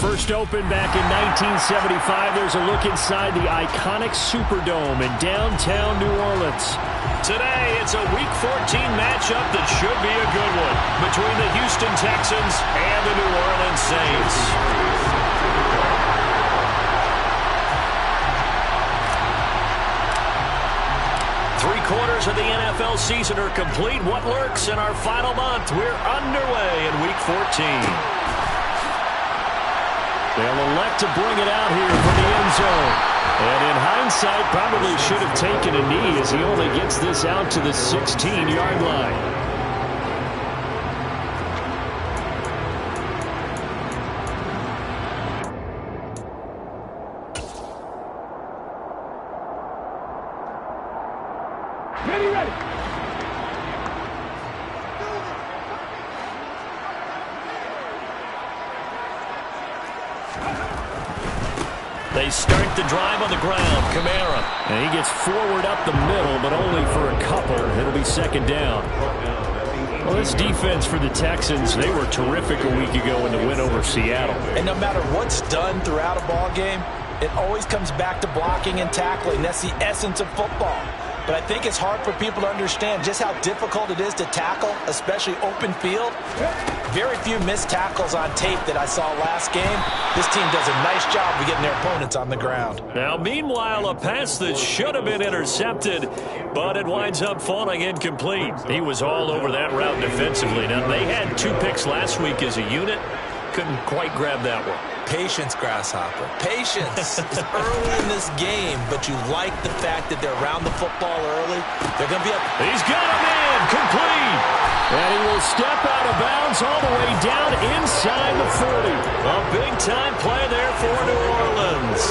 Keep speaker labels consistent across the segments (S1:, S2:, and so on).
S1: First opened back in 1975, there's a look inside the iconic Superdome in downtown New Orleans.
S2: Today, it's a Week 14 matchup that should be a good one between the Houston Texans and the New Orleans Saints. Three-quarters of the NFL season are complete. What lurks in our final month? We're underway in Week 14.
S1: They'll elect to bring it out here from the end zone. And in hindsight, probably should have taken a knee as he only gets this out to the 16-yard line.
S2: They start the drive on the ground. Kamara.
S1: And he gets forward up the middle, but only for a couple. It'll be second down. Well, this defense for the Texans, they were terrific a week ago in the win over Seattle.
S3: And no matter what's done throughout a ball game, it always comes back to blocking and tackling. That's the essence of football. But I think it's hard for people to understand just how difficult it is to tackle, especially open field. Very few missed tackles on tape that I saw last game. This team does a nice job of getting their opponents on the ground.
S2: Now, meanwhile, a pass that should have been intercepted, but it winds up falling incomplete. He was all over that route defensively. Now, they had 2 picks last week as a unit. Couldn't quite grab that one.
S3: Patience, Grasshopper. Patience. It's early in this game, but you like the fact that they're around the football early. They're going to be up.
S2: He's got him in. Complete.
S1: And he will step out of bounds all the way down inside the 40.
S2: A big-time play there for New Orleans.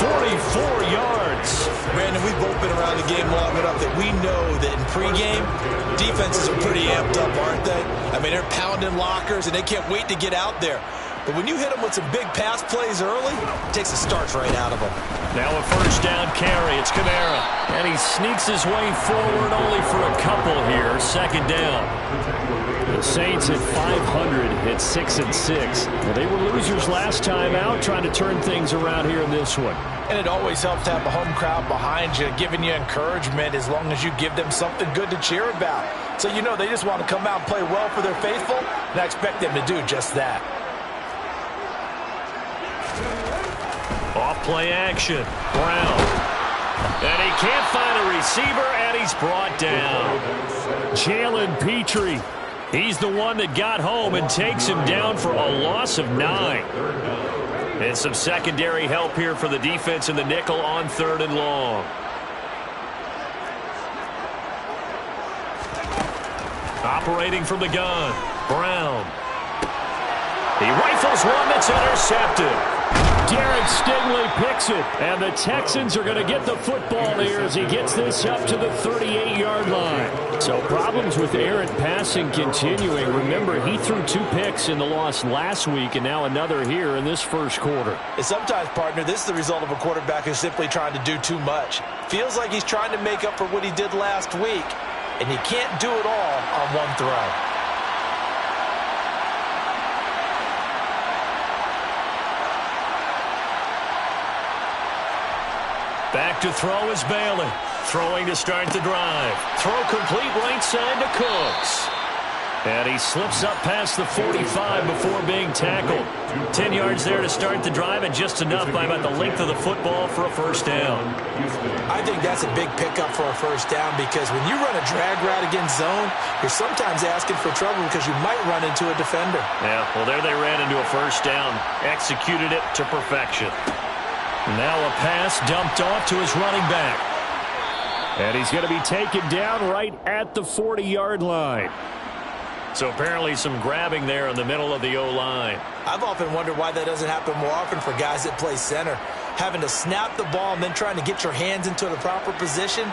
S2: 44 yards.
S3: Brandon, we've both been around the game long enough that we know that in pregame, defenses are pretty amped up, aren't they? I mean, they're pounding lockers, and they can't wait to get out there. But when you hit them with some big pass plays early, it takes the starch right out of them.
S2: Now a first down carry. It's Kamara.
S1: And he sneaks his way forward only for a couple here. Second down. The Saints at 500 at 6-6. Well, they were losers last time out, trying to turn things around here in this one.
S3: And it always helps to have a home crowd behind you, giving you encouragement as long as you give them something good to cheer about. So you know they just want to come out and play well for their faithful, and I expect them to do just that.
S2: Off play action. Brown. And he can't find a receiver, and he's brought down.
S1: Jalen Petrie.
S2: He's the one that got home and takes him down for a loss of 9. And some secondary help here for the defense in the nickel on 3rd and long. Operating from the gun. Brown. He rifles one that's intercepted.
S1: Derek Stingley picks it, and the Texans are going to get the football here as he gets this up to the 38-yard line. So problems with errant passing continuing. Remember, he threw 2 picks in the loss last week, and now another here in this first quarter.
S3: And sometimes, partner, this is the result of a quarterback who's simply trying to do too much. Feels like he's trying to make up for what he did last week, and he can't do it all on one throw.
S2: Back to throw is Bailey. Throwing to start the drive. Throw complete right side to Cooks. And he slips up past the 45 before being tackled. 10 yards there to start the drive, and just enough by about the length of the football for a first down.
S3: I think that's a big pickup for a first down, because when you run a drag route against zone, you're sometimes asking for trouble because you might run into a defender.
S2: Yeah, well, there they ran into a first down. Executed it to perfection.
S1: Now a pass dumped off to his running back. And he's going to be taken down right at the 40-yard line.
S2: So apparently some grabbing there in the middle of the O-line.
S3: I've often wondered why that doesn't happen more often for guys that play center. Having to snap the ball and then trying to get your hands into the proper position,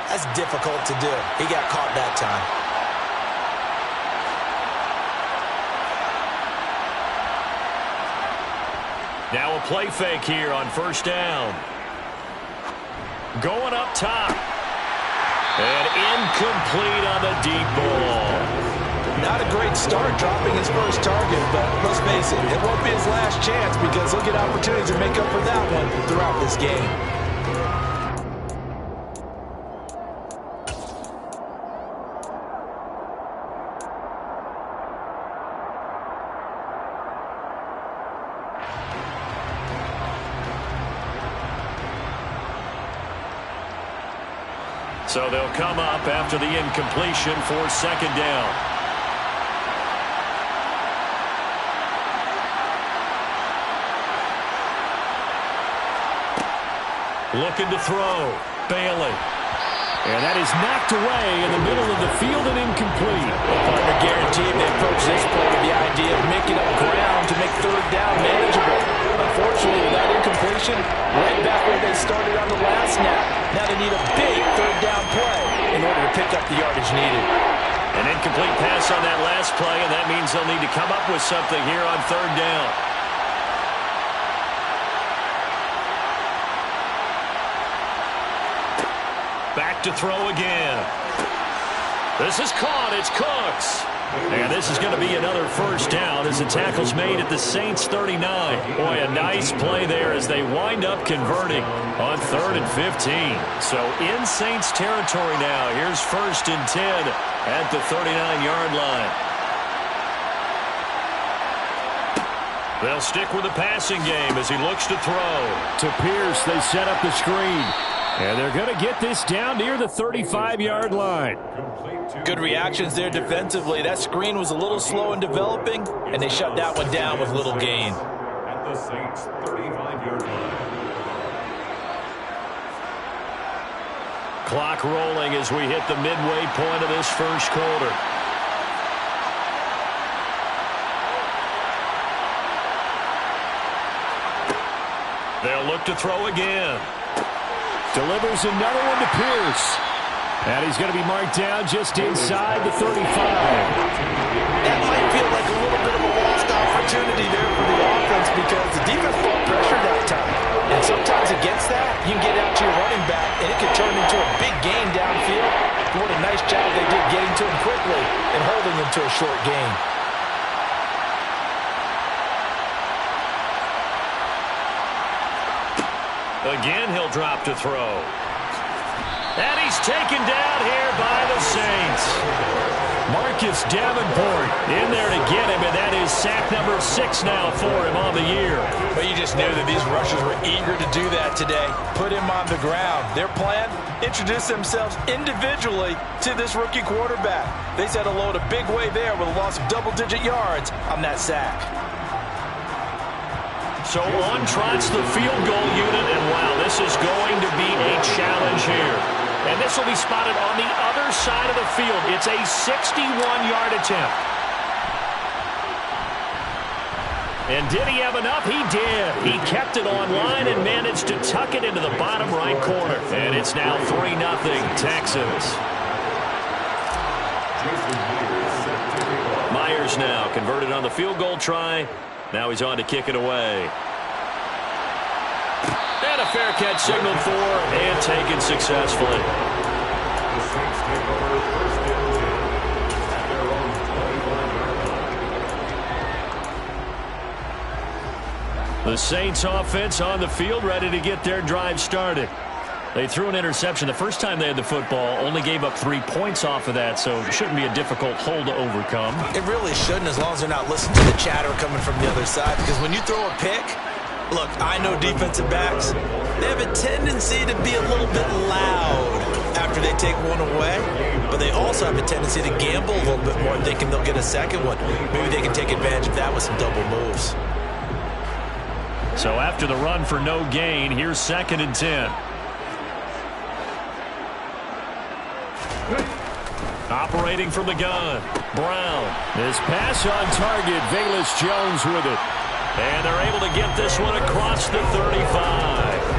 S3: that's difficult to do. He got caught that time.
S2: Now a play fake here on first down. Going up top. And incomplete on the deep ball.
S3: Not a great start dropping his first target, but let's face it, it won't be his last chance because he'll get opportunities to make up for that one throughout this game.
S2: So they'll come up after the incompletion for second down. Looking to throw. Bailey.
S1: And that is knocked away in the middle of the field and incomplete.
S3: Partner guaranteed they approach this play with the idea of making up ground to make third down manageable. Unfortunately, with that incompletion, right back where they started on the last snap. Now they need a big third down play in order to pick up the yardage needed.
S2: An incomplete pass on that last play, and that means they'll need to come up with something here on third down. Back to throw again. This is caught. It's Cooks. And this is going to be another first down as the tackle's made at the Saints 39. Boy, a nice play there as they wind up converting on 3rd and 15. So in Saints territory now. Here's 1st and 10 at the 39-yard line. They'll stick with the passing game as he looks to throw.
S1: To Pierce, they set up the screen. And they're going to get this down near the 35-yard line.
S3: Good reactions there defensively. That screen was a little slow in developing, and they shut that one down with little gain.
S4: At the Saints 35-yard line.
S2: Clock rolling as we hit the midway point of this first quarter. They'll look to throw again.
S1: Delivers another one to Pierce. And he's going to be marked down just inside the 35.
S3: That might feel like a little bit of a lost opportunity there for the offense because the defense brought pressure that time. And sometimes against that, you can get out to your running back, and it can turn into a big gain downfield. What a nice job they did getting to him quickly and holding him to a short gain.
S2: Again, he'll drop to throw. And he's taken down here by the Saints. Marcus Davenport in there to get him, and that is sack number 6 now for him on the year.
S3: But you just knew that these rushers were eager to do that today. Put him on the ground. Their plan, introduce themselves individually to this rookie quarterback. They said hello in a big way there with a loss of double-digit yards on that sack.
S2: So on trots the field goal unit, and wow, this is going to be a challenge here. And this will be spotted on the other side of the field. It's a 61-yard attempt. And did he have enough? He did. He kept it on line and managed to tuck it into the bottom right corner. And it's now 3-0 Texans. Myers now converted on the field goal try. Now he's on to kick it away. And a fair catch signaled for and taken successfully.
S4: The Saints take over 1st and 10 at their own 25-yard line.
S2: The Saints offense on the field, ready to get their drive started. They threw an interception the first time they had the football, only gave up 3 points off of that, so it shouldn't be a difficult hole to overcome.
S3: It really shouldn't, as long as they're not listening to the chatter coming from the other side, because when you throw a pick, look, I know defensive backs, they have a tendency to be a little bit loud after they take one away, but they also have a tendency to gamble a little bit more, thinking they'll get a second one. Maybe they can take advantage of that with some double moves.
S2: So after the run for no gain, here's 2nd and 10. Operating from the gun, Brown.
S1: This pass on target, Velus Jones with it.
S2: And they're able to get this one across the 35.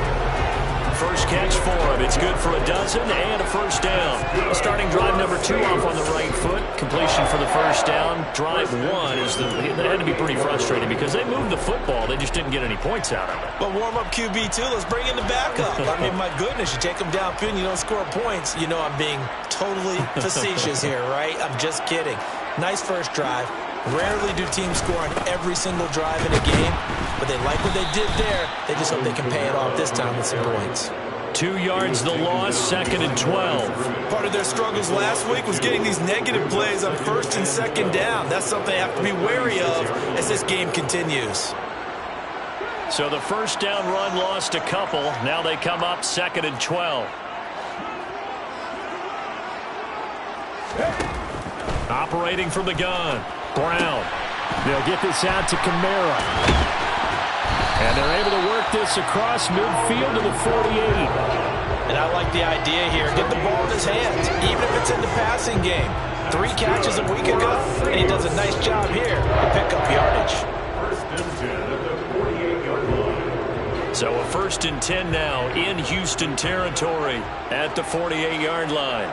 S2: First catch for him. It's good for a dozen and a first down. Starting drive number 2 off on the right foot. Completion for the first down. Drive 1 that had to be pretty frustrating because they moved the football. They just didn't get any points out of it.
S3: But warm-up QB, too. Let's bring in the backup. I mean, my goodness, you take them downfield and you don't score points. You know I'm being totally facetious here, right? I'm just kidding. Nice first drive. Rarely do teams score on every single drive in a game, but they like what they did there. They just hope they can pay it off this time with some points.
S2: 2 yards the loss, 2nd and 12.
S3: Part of their struggles last week was getting these negative plays on 1st and 2nd down. That's something they have to be wary of as this game continues.
S2: So the first down run lost a couple. Now they come up 2nd and 12. Operating from the gun, Brown.
S1: They'll get this out to Kamara. And they're able to work this across midfield to the 48.
S3: And I like the idea here. Get the ball in his hands, even if it's in the passing game. 3 catches a week ago, and he does a nice job here to pick up yardage.
S4: First and 10 at the 48-yard line.
S2: So a 1st and 10 now in Houston territory at the 48-yard line.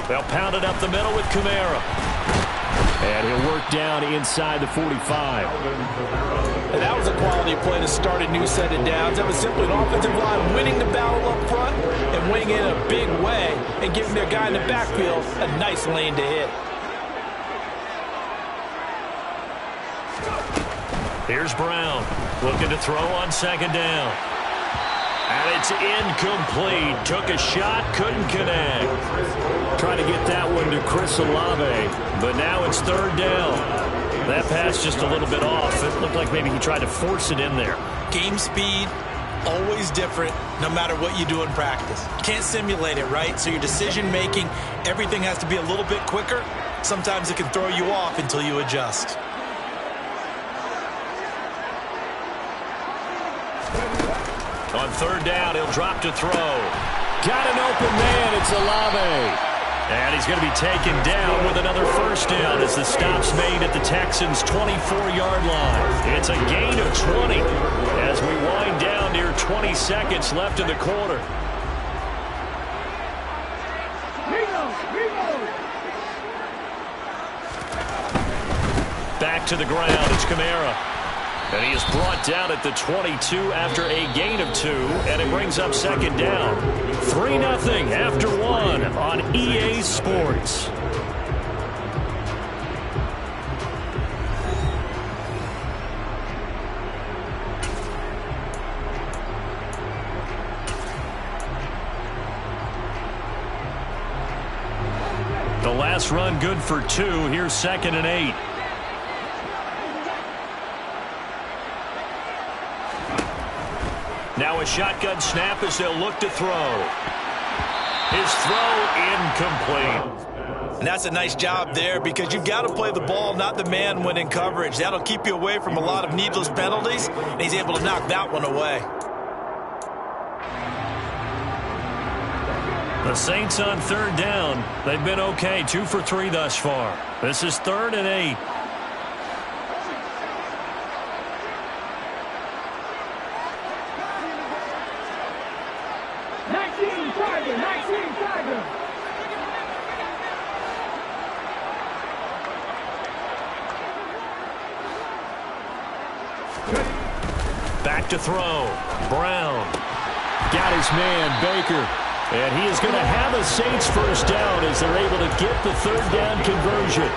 S2: They'll pound it up the middle with Kamara.
S1: And he'll work down inside the 45.
S3: And that was a quality play to start a new set of downs. That was simply an offensive line winning the battle up front and winning it in a big way and giving their guy in the backfield a nice lane to hit.
S2: Here's Brown looking to throw on 2nd down. And it's incomplete. Took a shot, couldn't connect.
S1: Trying to get that one to Chris Olave.
S2: But now it's 3rd down. That pass just a little bit off. It looked like maybe he tried to force it in there.
S3: Game speed, always different, no matter what you do in practice. You can't simulate it, right? So your decision-making, everything has to be a little bit quicker. Sometimes it can throw you off until you adjust.
S2: On 3rd down, he'll drop to throw.
S1: Got an open man. It's Olave.
S2: And he's going to be taken down with another first down as the stop's made at the Texans' 24-yard line. It's a gain of 20 as we wind down near 20 seconds left in the quarter. Back to the ground. It's Kamara. And he is brought down at the 22 after a gain of 2, and it brings up 2nd down. 3-0 after 1 on EA Sports. The last run good for 2. Here's 2nd and 8. Now a shotgun snap as they'll look to throw. His throw incomplete.
S3: And that's a nice job there because you've got to play the ball, not the man when in coverage. That'll keep you away from a lot of needless penalties, and he's able to knock that one away.
S2: The Saints on 3rd down. They've been okay, 2 for 3 thus far. This is 3rd and 8. Back to throw. Brown.
S1: Got his man, Baker. And he is going to have a Saints first down as they're able to get the 3rd down conversion.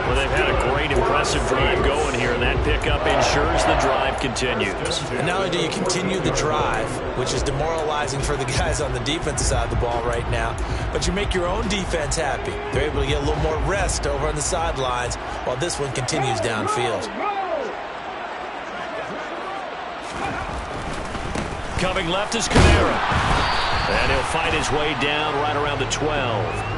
S2: Well, they've had a great, impressive drive going here, and that pickup ensures the drive continues.
S3: And not only do you continue the drive, which is demoralizing for the guys on the defensive side of the ball right now, but you make your own defense happy. They're able to get a little more rest over on the sidelines while this one continues downfield.
S2: Coming left is Kamara. And he'll fight his way down right around the 12.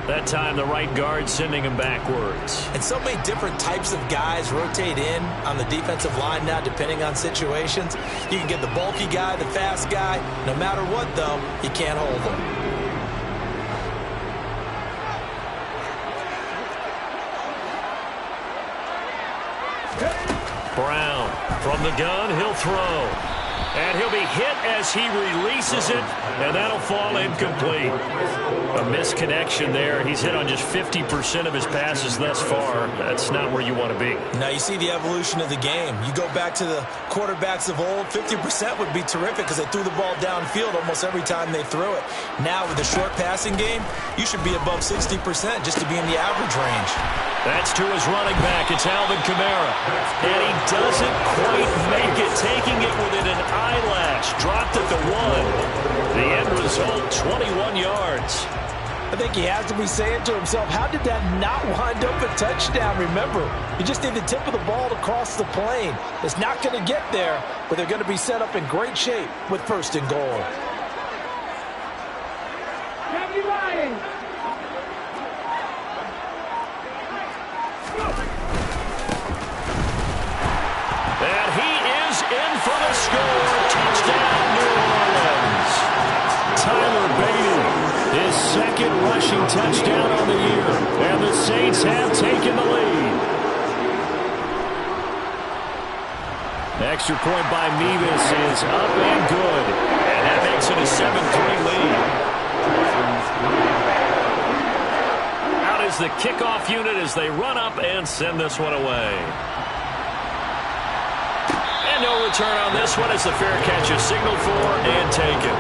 S2: That time the right guard sending him backwards.
S3: And so many different types of guys rotate in on the defensive line now depending on situations. You can get the bulky guy, the fast guy. No matter what, though, you can't hold them.
S2: Brown from the gun, he'll throw. And he'll be hit as he releases it, and that'll fall incomplete. A misconnection there. He's hit on just 50% of his passes thus far. That's not where you want to be.
S3: Now you see the evolution of the game. You go back to the quarterbacks of old, 50% would be terrific because they threw the ball downfield almost every time they threw it. Now with the short passing game, you should be above 60% just to be in the average range.
S2: That's to his running back. It's Alvin Kamara. And he doesn't quite make it, taking it within an eyelash. Dropped at the 1. The end result, 21 yards.
S3: I think he has to be saying to himself, how did that not wind up a touchdown? Remember, you just need the tip of the ball to cross the plane. It's not going to get there, but they're going to be set up in great shape with 1st and goal.
S2: And he is in for the score. Touchdown, New Orleans.
S1: Tyler Beatty, his 2nd rushing touchdown on the year. And the Saints have taken the lead. Extra point by Mevis is up and good.
S2: And that makes it a 7-3 lead. Out is the kickoff unit as they run up and send this one away. And no return on this one as the fair catch is signaled for and taken.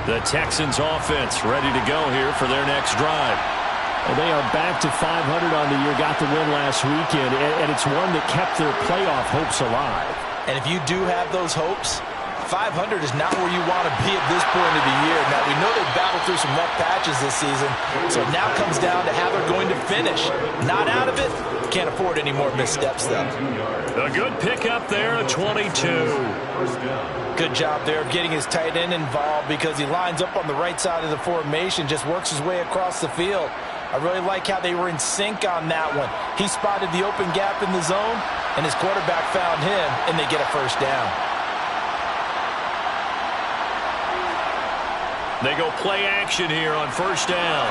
S2: The Texans offense ready to go here for their next drive.
S1: Well, they are back to 500 on the year, got the win last weekend, and it's one that kept their playoff hopes alive.
S3: And if you do have those hopes, 500 is not where you want to be at this point of the year. Now, we know they've battled through some rough patches this season, so it now comes down to how they're going to finish. Not out of it. Can't afford any more missteps, though.
S2: A good pickup there, a 22.
S3: Good job there of getting his tight end involved because he lines up on the right side of the formation, just works his way across the field. I really like how they were in sync on that one. He spotted the open gap in the zone, and his quarterback found him, and they get a 1st down.
S2: They go play action here on 1st down.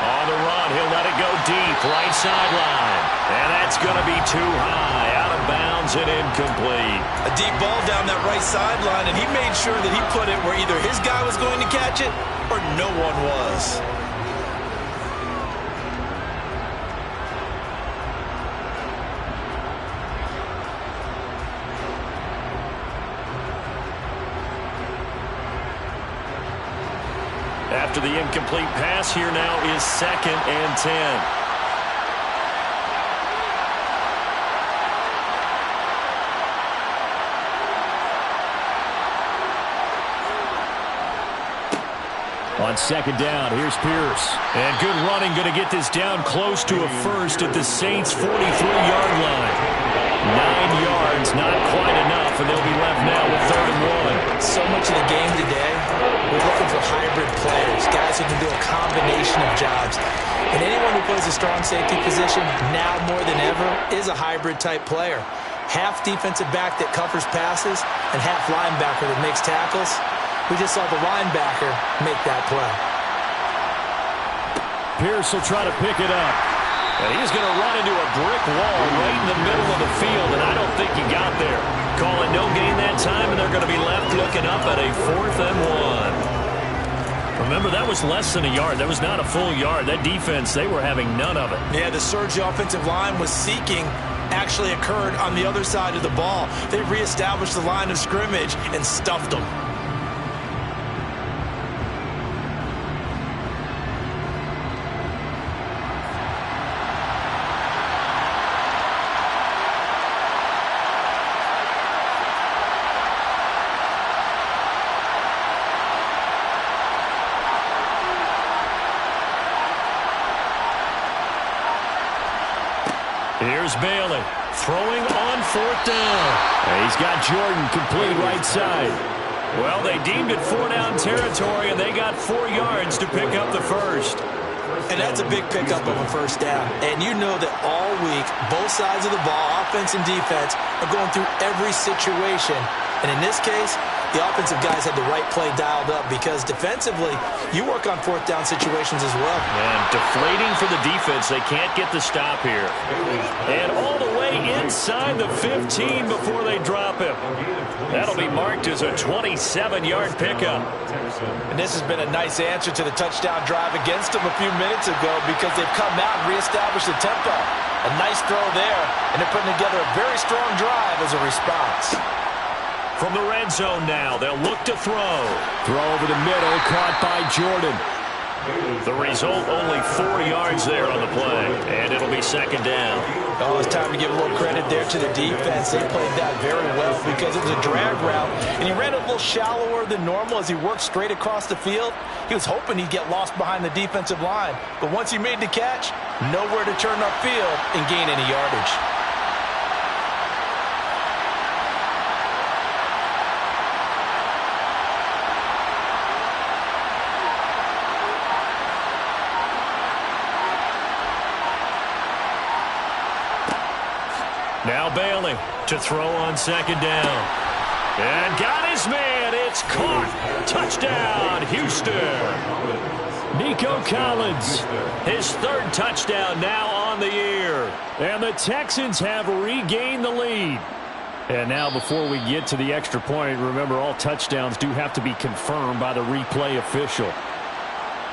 S2: On the run, he'll let it go deep, right sideline. And that's going to be too high, out of bounds and incomplete.
S3: A deep ball down that right sideline, and he made sure that he put it where either his guy was going to catch it or no one was.
S2: After the incomplete pass, here now is 2nd and 10.
S1: On 2nd down, here's Pierce.
S2: And good running, going to get this down close to a 1st at the Saints' 43-yard line. 9 yards, not quite enough, and they'll be left now with 3rd and 1.
S3: So much of the game today, we're looking for hybrid players, guys who can do a combination of jobs. And anyone who plays a strong safety position, now more than ever, is a hybrid-type player. Half defensive back that covers passes and half linebacker that makes tackles. We just saw the linebacker make that play.
S1: Pierce will try to pick it up.
S2: And he's going to run into a brick wall right in the middle of the field, and I don't think he got there. Call it no gain that time, and they're going to be left looking up at a 4th and 1. Remember, that was less than a yard. That was not a full yard. That defense, they were having none of it.
S3: Yeah, the surge the offensive line was seeking actually occurred on the other side of the ball. They reestablished the line of scrimmage and stuffed them.
S2: Here's Bailey. Throwing on 4th down.
S1: He's got Jordan complete right side.
S2: Well, they deemed it 4-down territory, and they got 4 yards to pick up the first.
S3: And that's a big pickup of a first down. And you know that all week, both sides of the ball, offense and defense, are going through every situation. And in this case, the offensive guys had the right play dialed up because defensively, you work on 4th down situations as well.
S2: And deflating for the defense. They can't get the stop here.
S1: And all the way inside the 15 before they drop him.
S2: That'll be marked as a 27-yard pickup.
S3: And this has been a nice answer to the touchdown drive against them a few minutes ago because they've come out and reestablished the tempo. A nice throw there, and they're putting together a very strong drive as a response.
S2: From the red zone now, they'll look to throw.
S1: Throw over the middle, caught by Jordan.
S2: The result, only 4 yards there on the play, and it'll be 2nd down.
S3: Oh, it's time to give a little credit there to the defense. They played that very well because it was a drag route, and he ran a little shallower than normal as he worked straight across the field. He was hoping he'd get lost behind the defensive line, but once he made the catch, nowhere to turn upfield and gain any yardage.
S2: Now Bailey to throw on 2nd down. And got his man. It's caught. Touchdown, Houston.
S1: Nico Collins.
S2: His 3rd touchdown now on the year.
S1: And the Texans have regained the lead. And now before we get to the extra point, remember all touchdowns do have to be confirmed by the replay official.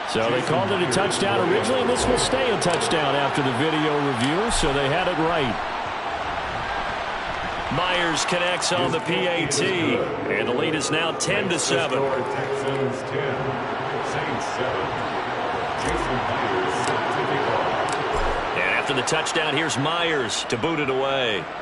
S1: So they called it a touchdown originally, and this will stay a touchdown after the video review, so they had it right.
S2: Myers connects on the PAT, and the lead is now 10-7.
S4: Texans 10, Saints 7. Jason Myers set to kick off.
S2: And after the touchdown, here's Myers to boot it away.
S4: The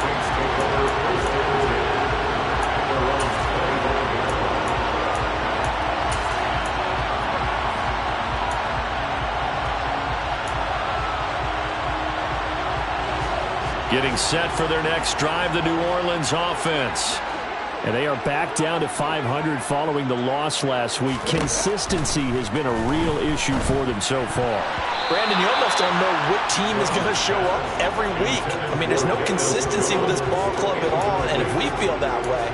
S4: Saints take over 1st and 10 at their own 21 yard line.
S1: Getting set for their next drive, the New Orleans offense. And they are back down to 500 following the loss last week. Consistency has been a real issue for them so far.
S3: Brandon, you almost don't know what team is going to show up every week. I mean, there's no consistency with this ball club at all, and if we feel that way,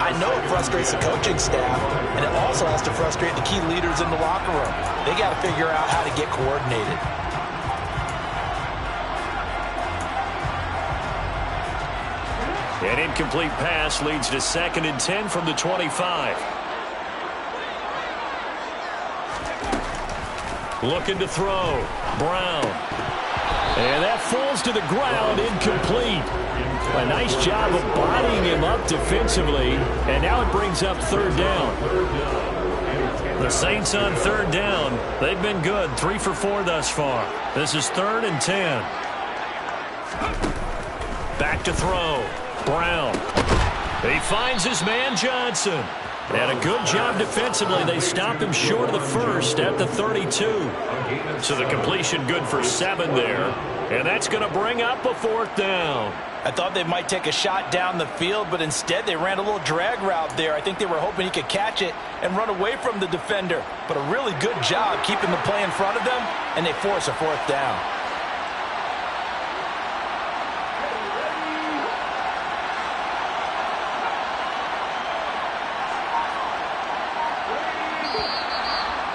S3: I know it frustrates the coaching staff, and it also has to frustrate the key leaders in the locker room. They got to figure out how to get coordinated.
S2: An incomplete pass leads to 2nd and 10 from the 25. Looking to throw. Brown.
S1: And that falls to the ground, incomplete. A nice job of bodying him up defensively, and now it brings up 3rd down.
S2: The Saints on 3rd down. They've been good, 3 for 4 thus far. This is 3rd and 10. Back to throw. Brown. He finds his man Johnson. And a good job defensively. They stop him short of the first at the 32. So the completion good for 7 there. And that's going to bring up a 4th down.
S3: I thought they might take a shot down the field, but instead they ran a little drag route there. I think they were hoping he could catch it and run away from the defender. But a really good job keeping the play in front of them, and they force a 4th down.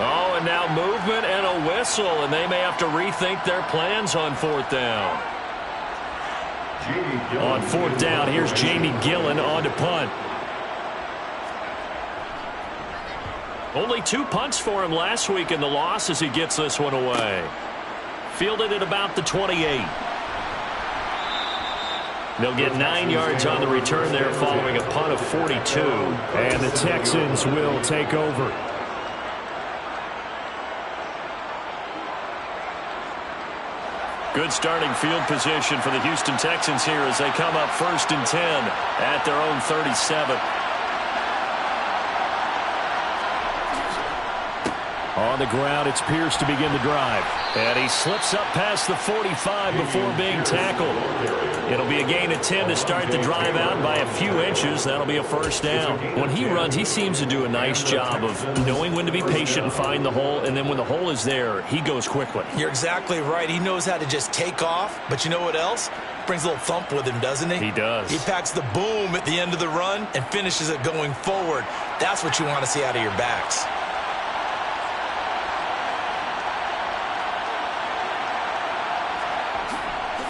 S2: Oh, and now movement and a whistle, and they may have to rethink their plans on 4th down.
S1: On 4th down, here's Jamie Gillen on to punt.
S2: Only 2 punts for him last week in the loss as he gets this one away. Fielded at about the 28. They'll get 9 yards on the return there following a punt of 42.
S1: And the Texans will take over.
S2: Good starting field position for the Houston Texans here as they come up 1st and 10 at their own 37.
S1: On the ground, it's Pierce to begin the drive. And he slips up past the 45 before being tackled. It'll be a gain of 10 to start the drive out by a few inches. That'll be a first down. When he runs, he seems to do a nice job of knowing when to be patient and find the hole, and then when the hole is there, he goes quickly.
S3: You're exactly right. He knows how to just take off, but you know what else? Brings a little thump with him, doesn't he?
S1: He does.
S3: He packs the boom at the end of the run and finishes it going forward. That's what you want to see out of your backs.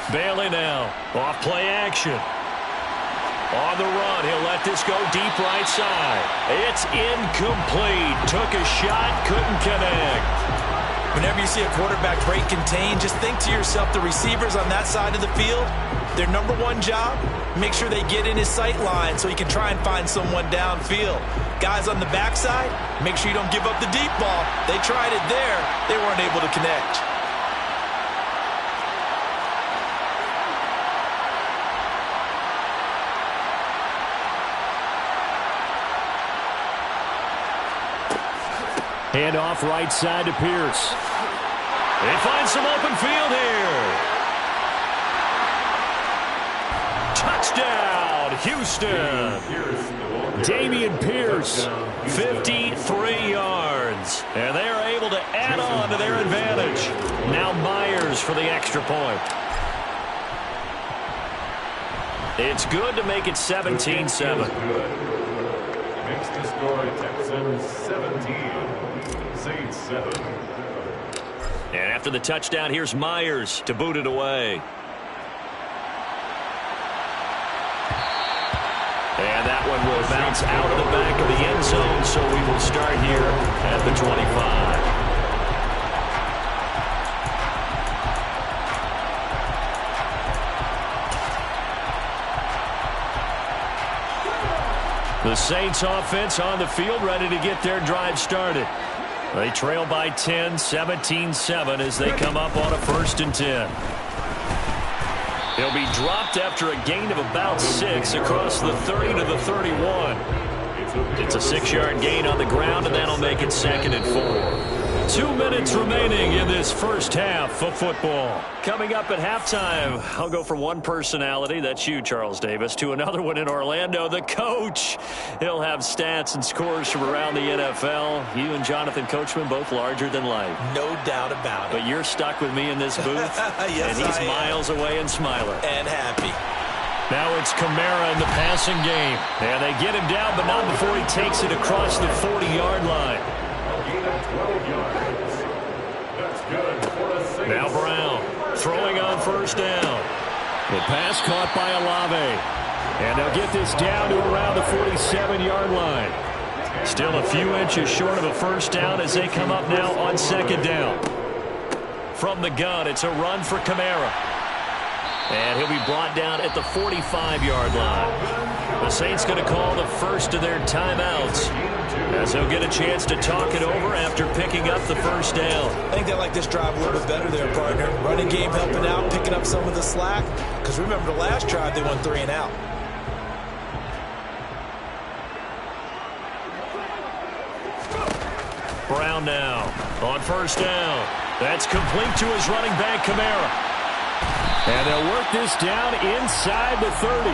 S2: Bailey now, off play action. On the run, he'll let this go deep right side. It's incomplete. Took a shot, couldn't connect.
S3: Whenever you see a quarterback break contain, just think to yourself, the receivers on that side of the field, their number one job, make sure they get in his sight line so he can try and find someone downfield. Guys on the backside, make sure you don't give up the deep ball. They tried it there. They weren't able to connect.
S1: Hand off right side to Pierce.
S2: They find some open field here. Touchdown, Houston.
S1: Damian Pierce.
S2: 53 yards. And they are able to add on to their advantage. Now Myers for the extra point. It's good to make it 17-7.
S4: Makes the score Texans 17, Saints 7.
S2: And after the touchdown, here's Myers to boot it away. And that one will bounce out of the back of the end zone, so we will start here at the 25. The Saints offense on the field, ready to get their drive started. They trail by 10, 17-7 as they come up on a 1st and 10. He'll be dropped after a gain of about 6 across the 30 to the 31. It's a 6-yard gain on the ground, and that'll make it 2nd and 4. 2 minutes remaining in this first half of football. Coming up at halftime, I'll go from one personality, that's you, Charles Davis, to another one in Orlando, the coach. He'll have stats and scores from around the NFL. You and Jonathan Coachman, both larger than life.
S3: No doubt about it.
S2: But you're stuck with me in this booth,
S3: yes,
S2: and he's miles away and smiling.
S3: And happy.
S2: Now it's Kamara in the passing game. And they get him down, but not before he takes it across the 40-yard line. Now Brown throwing on 1st down.
S1: The pass caught by Olave. And they'll get this down to around the 47-yard line.
S2: Still a few inches short of a 1st down as they come up now on 2nd down. From the gun, it's a run for Kamara. And he'll be brought down at the 45-yard line. The Saints going to call the first of their timeouts as they'll get a chance to talk it over after picking up the 1st down.
S3: I think they like this drive a little bit better there, partner. Running game helping out, picking up some of the slack. Because remember the last drive, they won 3 and out.
S2: Brown now on 1st down. That's complete to his running back, Kamara.
S1: And they'll work this down inside the 30.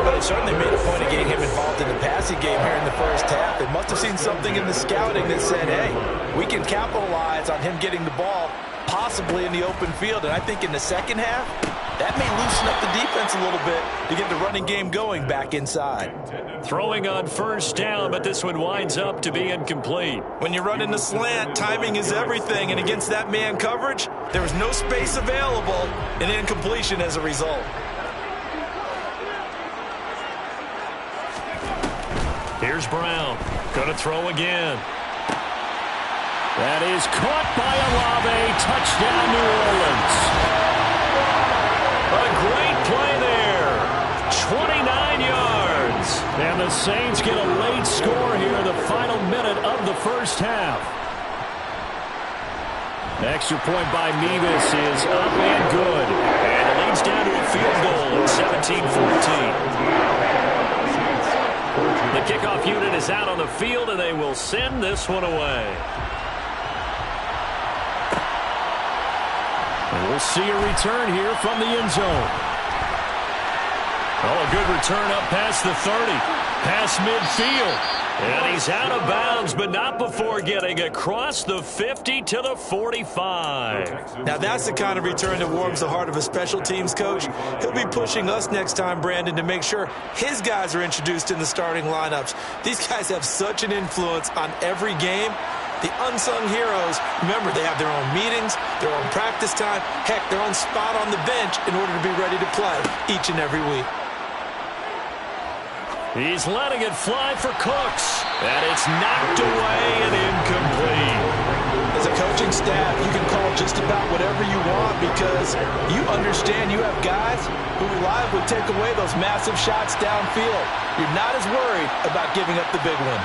S3: But they certainly made a point of getting him involved in the passing game here in the first half. They must have seen something in the scouting that said, hey, we can capitalize on him getting the ball possibly in the open field. And I think in the second half, that may loosen up the defense a little bit to get the running game going back inside.
S2: Throwing on 1st down, but this one winds up to be incomplete.
S3: When you're running the slant, timing is everything. And against that man coverage, there was no space available, and incompletion as a result.
S2: Here's Brown. Going to throw again.
S1: That is caught by Olave. Touchdown, New Orleans.
S2: A great play there. 29 yards.
S1: And the Saints get a late score here in the final minute of the first half. Extra point by Mevis is up and good.
S2: And it leads down to a field goal at 17-14. The kickoff unit is out on the field, and they will send this one away.
S1: And we'll see a return here from the end zone.
S2: Oh, a good return up past the 30. Past midfield. And he's out of bounds, but not before getting across the 50 to the 45.
S3: Now that's the kind of return that warms the heart of a special teams coach. He'll be pushing us next time, Brandon, to make sure his guys are introduced in the starting lineups. These guys have such an influence on every game. The unsung heroes, remember, they have their own meetings, their own practice time, heck, their own spot on the bench in order to be ready to play each and every week.
S2: He's letting it fly for Cooks. And it's knocked away and incomplete.
S3: As a coaching staff, you can call just about whatever you want because you understand you have guys who reliably take away those massive shots downfield. You're not as worried about giving up the big one.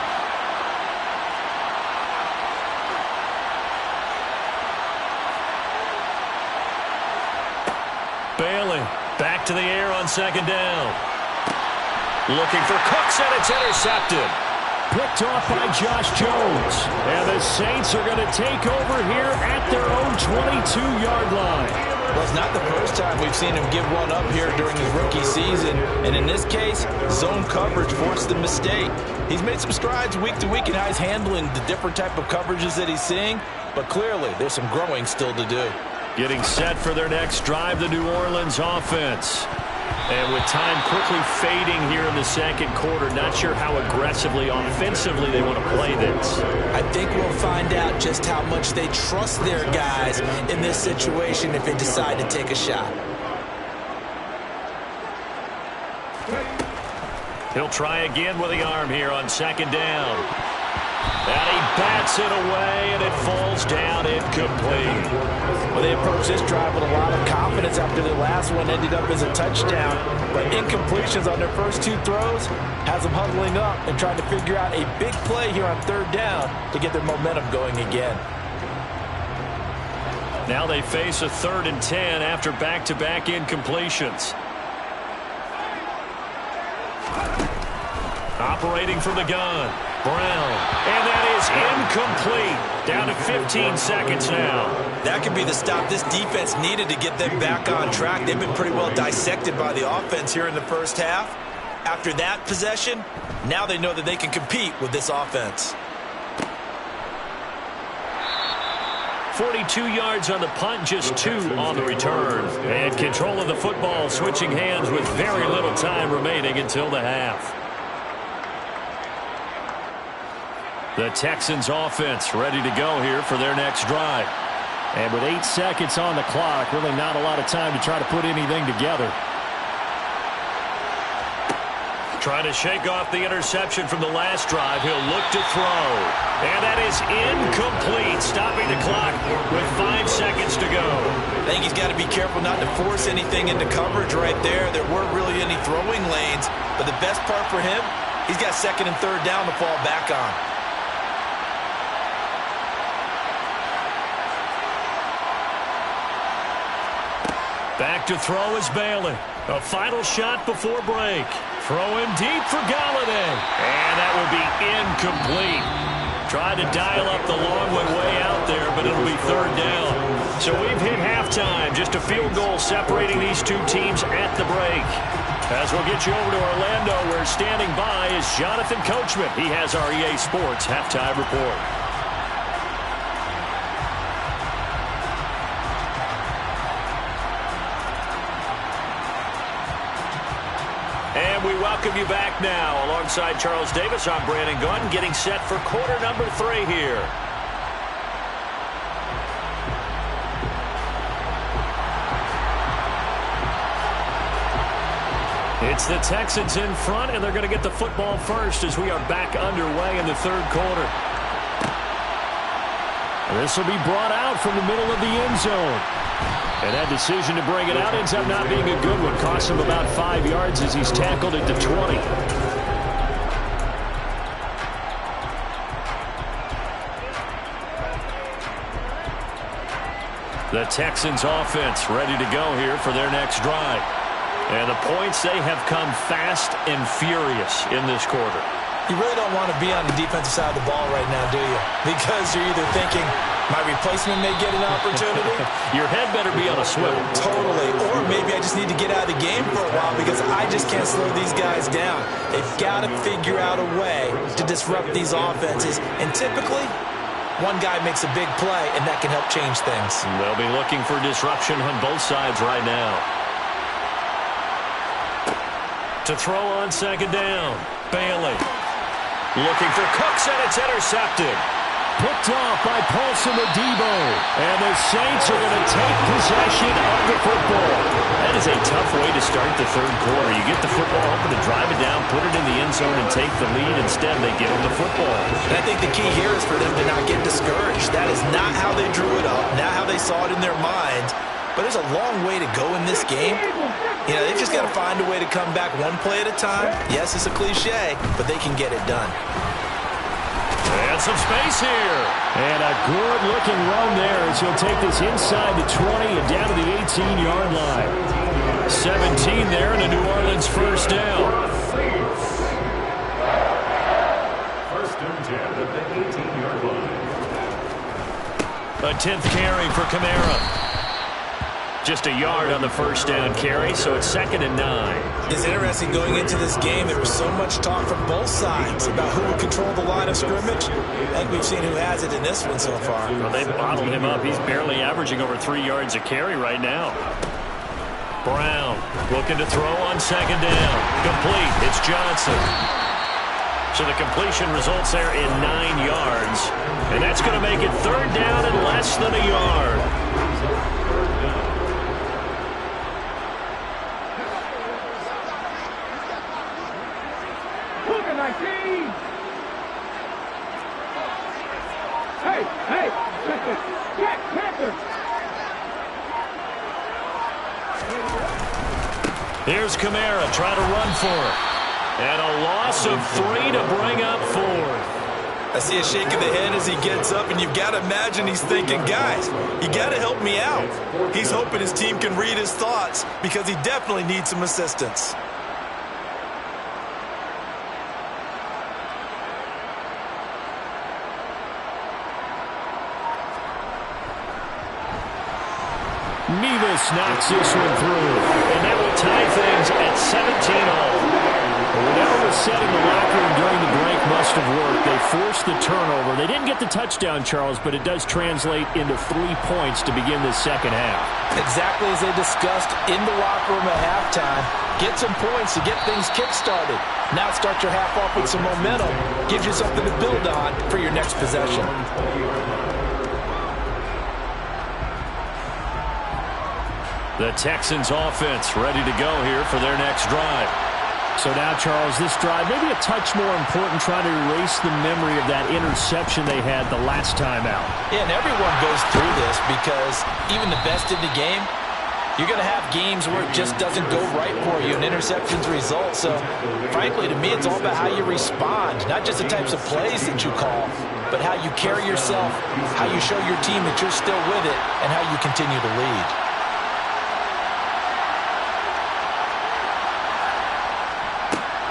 S2: Bailey back to the air on second down. Looking for Cooks, and it's intercepted.
S1: Picked off by Josh Jones. And the Saints are going to take over here at their own 22-yard line.
S3: Well, it's not the first time we've seen him give one up here during his rookie season. And in this case, zone coverage forced the mistake. He's made some strides week to week in how he's handling the different type of coverages that he's seeing. But clearly, there's some growing still to do.
S2: Getting set for their next drive, the New Orleans offense. And with time quickly fading here in the second quarter, not sure how aggressively, offensively they want to play this.
S3: I think we'll find out just how much they trust their guys in this situation if they decide to take a shot.
S2: He'll try again with the arm here on second down. And he bats it away, and it falls down incomplete.
S3: Well, they approached this drive with a lot of confidence after their last one ended up as a touchdown. But incompletions on their first two throws has them huddling up and trying to figure out a big play here on third down to get their momentum going again.
S2: Now they face a 3rd and 10 after back-to-back incompletions. Operating from the gun. Brown, and that is incomplete. Down to 15 seconds now.
S3: That could be the stop this defense needed to get them back on track. They've been pretty well dissected by the offense here in the first half. After that possession, now they know that they can compete with this offense.
S2: 42 yards on the punt, just 2 on the return. And control of the football switching hands with very little time remaining until the half. The Texans offense ready to go here for their next drive.
S1: And with 8 seconds on the clock, really not a lot of time to try to put anything together.
S2: Trying to shake off the interception from the last drive. He'll look to throw. And that is incomplete, stopping the clock with 5 seconds to go.
S3: I think he's got to be careful not to force anything into coverage right there. There weren't really any throwing lanes. But the best part for him, he's got 2nd and 3rd down to fall back on.
S2: Back to throw is Bailey. A final shot before break. Throw in deep for Galladay. And that will be incomplete. Tried to dial up the long one way out there, but it'll be 3rd down. So we've hit halftime. Just a field goal separating these two teams at the break. As we'll get you over to Orlando, where standing by is Jonathan Coachman. He has our EA Sports halftime report. And we welcome you back now. Alongside Charles Davis, I'm Brandon Gunn, getting set for quarter number 3 here. It's the Texans in front, and they're going to get the football first as we are back underway in the 3rd quarter.
S1: This will be brought out from the middle of the end zone. And that decision to bring it out ends up not being a good one. Costs him about 5 yards as he's tackled at the 20.
S2: The Texans offense ready to go here for their next drive. And the points, they have come fast and furious in this quarter.
S3: You really don't want to be on the defensive side of the ball right now, do you? Because you're either thinking, My replacement may get an opportunity.
S2: Your head better be on a swivel.
S3: Totally. Or maybe I just need to get out of the game for a while because I just can't slow these guys down. They've got to figure out a way to disrupt these offenses. And typically, one guy makes a big play, and that can help change things.
S2: They'll be looking for disruption on both sides right now. To throw on second down, Bailey. Looking for Cooks, and it's intercepted.
S1: Picked off by Paulson Adebo. And the Saints are going to take possession of the football.
S2: That is a tough way to start the third quarter. You get the football hoping to drive it down, put it in the end zone, and take the lead. Instead, they give them the football.
S3: And I think the key here is for them to not get discouraged. That is not how they drew it up, not how they saw it in their minds. But there's a long way to go in this game. You know, they've just got to find a way to come back one play at a time. Yes, it's a cliche, but they can get it done.
S2: And some space here.
S1: And a good-looking run there as he'll take this inside the 20 and down to the 18-yard line.
S2: 17 there and a New Orleans first down.
S4: First and 10 at the 18-yard line.
S2: A 10th carry for Kamara. Just a yard on the first down carry, so it's 2nd and 9.
S3: It's interesting going into this game. There was so much talk from both sides about who would control the line of scrimmage. I think we've seen who has it in this one so far.
S2: Well, they've bottled him up. He's barely averaging over 3 yards a carry right now. Brown looking to throw on second down. Complete. It's Johnson. So the completion results there in 9 yards. And that's going to make it third down and less than a yard. Here's Kamara trying to run for it. And a loss of 3 to bring up 4.
S3: I see a shake of the head as he gets up, and you've got to imagine he's thinking, guys, you got to help me out. He's hoping his team can read his thoughts because he definitely needs some assistance.
S1: Nevis knocks this one through.
S2: And that will tie things at 17-all.
S1: Whatever was said in the locker room during the break must have worked. They forced the turnover. They didn't get the touchdown, Charles, but it does translate into 3 points to begin the second half.
S3: Exactly as they discussed in the locker room at halftime. Get some points to get things kick-started. Now start your half off with some momentum. Gives you something to build on for your next possession.
S2: The Texans offense ready to go here for their next drive.
S1: So now, Charles, this drive maybe a touch more important, trying to erase the memory of that interception they had the last time out.
S3: Yeah, and everyone goes through this because even the best in the game, you're going to have games where it just doesn't go right for you and interceptions result. So, frankly, to me, it's all about how you respond, not just the types of plays that you call, but how you carry yourself, how you show your team that you're still with it, and how you continue to lead.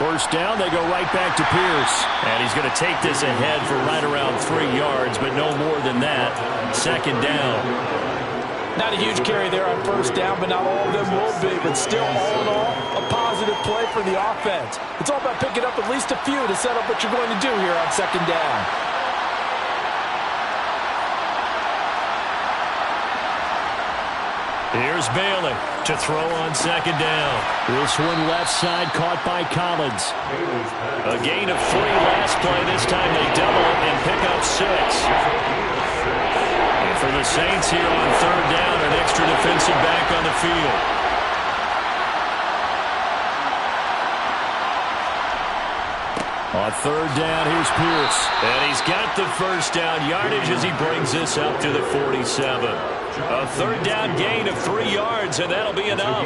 S1: First down, they go right back to Pierce.
S2: And he's going to take this ahead for right around 3 yards, but no more than that. Second down.
S3: Not a huge carry there on first down, but not all of them will be. But still, all in all, a positive play for the offense. It's all about picking up at least a few to set up what you're going to do here on second down.
S2: Here's Bailey to throw on second down.
S1: This one left side caught by Collins.
S2: A gain of 3 last play. This time they double it and pick up 6. And for the Saints here on third down, an extra defensive back on the field.
S1: On third down, here's Pierce.
S2: And he's got the first down yardage as he brings this up to the 47. A third down gain of 3 yards, and that'll be enough.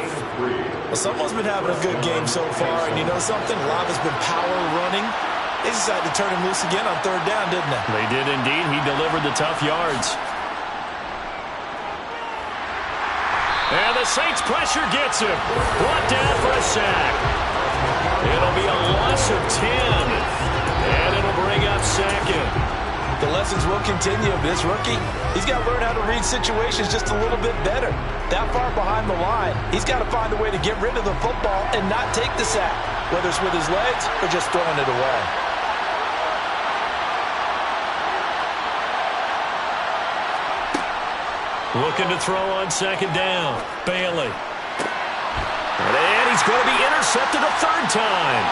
S3: Well, someone's been having a good game so far, and you know something? A lot has been power running. They decided to turn him loose again on third down, didn't they?
S2: They did indeed. He delivered the tough yards. And the Saints pressure gets him. Brought down for a sack. It'll be a loss of 10. And it'll bring up second.
S3: The lessons will continue. This rookie, he's got to learn how to read situations just a little bit better. That far behind the line, he's got to find a way to get rid of the football and not take the sack, whether it's with his legs or just throwing it away.
S2: Looking to throw on second down. Bailey. And he's going to be intercepted a third time.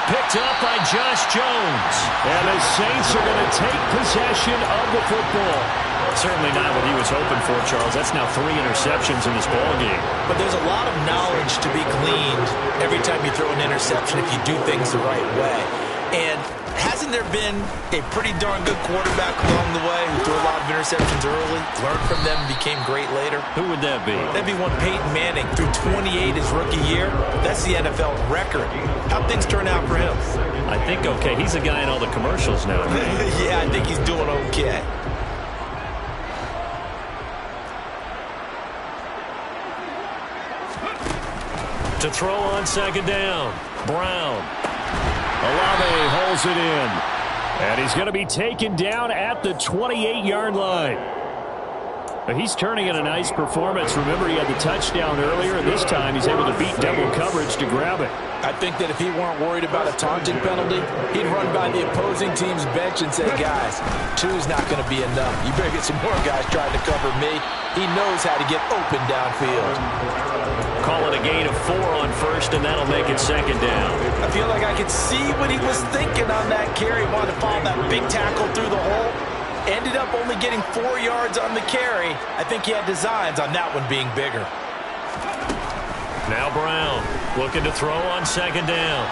S2: Picked up by Josh Jones.
S1: And the Saints are going to take possession of the football.
S2: Certainly not what he was hoping for, Charles. That's now 3 interceptions in this ballgame.
S3: But there's a lot of knowledge to be gleaned every time you throw an interception if you do things the right way. And hasn't there been a pretty darn good quarterback along the way who threw a lot of interceptions early, learned from them, became great later?
S2: Who would that be?
S3: That'd be one Peyton Manning, threw 28 his rookie year. That's the NFL record. How'd things turn out for him?
S2: I think okay. He's a guy in all the commercials now.
S3: Yeah, I think he's doing okay.
S1: To throw on second down, Brown. Olave holds it in. And he's going to be taken down at the 28-yard line. He's turning in a nice performance. Remember, he had the touchdown earlier, and this time he's able to beat double coverage to grab it.
S3: I think that if he weren't worried about a taunting penalty, he'd run by the opposing team's bench and say, guys, 2's not going to be enough. You better get some more guys trying to cover me. He knows how to get open downfield.
S2: Call it a gain of 4 on first, and that'll make it second down.
S3: I feel like I could see what he was thinking on that carry. Wanted to follow that big tackle through the hole. Ended up only getting 4 yards on the carry. I think he had designs on that one being bigger.
S2: Now Brown looking to throw on second down.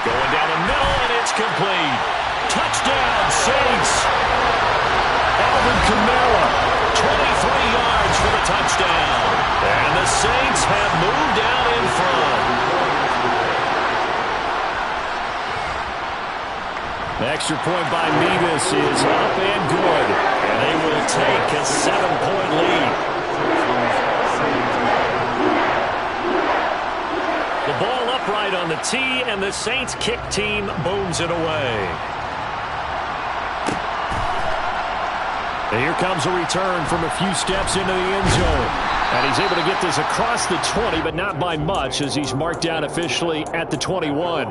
S2: Going down the middle, and it's complete. Touchdown, Saints.
S1: Alvin Kamara,
S2: 23 yards for the touchdown. And the Saints have moved out in front.
S1: The extra point by Mevis is up and good.
S2: And they will take a 7-point lead. The ball upright on the tee, and the Saints kick team booms it away.
S1: And here comes a return from a few steps into the end zone. And he's able to get this across the 20, but not by much, as he's marked down officially at the 21.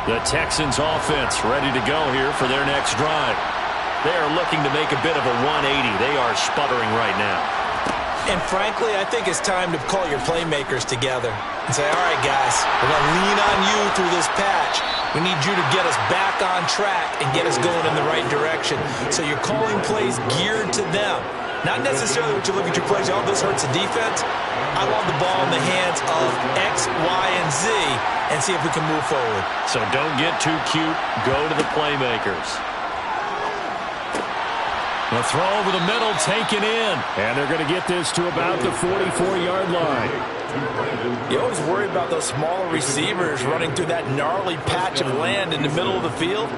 S2: The Texans offense ready to go here for their next drive. They are looking to make a bit of a 180. They are sputtering right now.
S3: And frankly, I think it's time to call your playmakers together and say, all right, guys, we're going to lean on you through this patch. We need you to get us back on track and get us going in the right direction. So you're calling plays geared to them. Not necessarily what you look at your plays, oh, this hurts the defense. I want the ball in the hands of X, Y, and Z and see if we can move forward.
S2: So don't get too cute. Go to the playmakers.
S1: The throw over the middle taken in. And they're going to get this to about the 44-yard line.
S3: You always worry about those smaller receivers running through that gnarly patch of land in the middle of the field.